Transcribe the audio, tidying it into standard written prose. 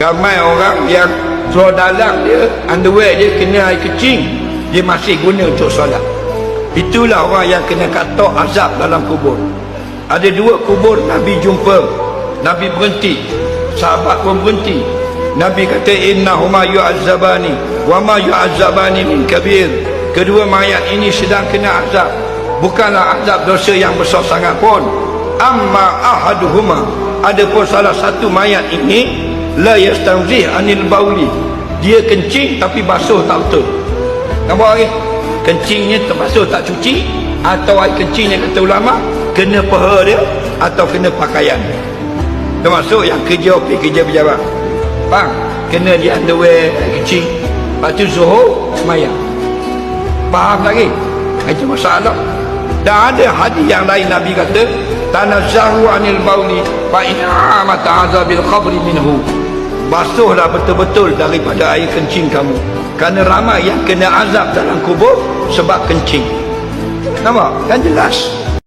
Ramai orang yang seluar dalam dia, underwear dia kena air kecing, dia masih guna untuk solat. Itulah orang yang kena katok azab dalam kubur. Ada dua kubur Nabi jumpa, Nabi berhenti, sahabat pun berhenti. Nabi kata innahuma yu'azzabani wa ma yu'azzabani min kabir. Kedua mayat ini sedang kena azab, bukanlah azab dosa yang besar sangat pun. Amma ahaduhuma, adapun salah satu mayat ini la yastanzih anil bauli, dia kencing tapi basuh tak betul. Nampak lagi? Kencingnya terbasuh tak cuci, atau air kencingnya kata ulama kena peha dia atau kena pakaian. Termasuk yang kerja pergi kerja pejabat, bang, kena di underwear air kencing, lepas tu zuhur semayang. Faham lagi? Itu masalah. Dan ada hadis yang lain Nabi kata tanazzahu anil bauli fa in amata azabil qabri minhu, basuhlah betul-betul daripada air kencing kamu, kerana ramai yang kena azab dalam kubur sebab kencing. Nampak? Kan jelas.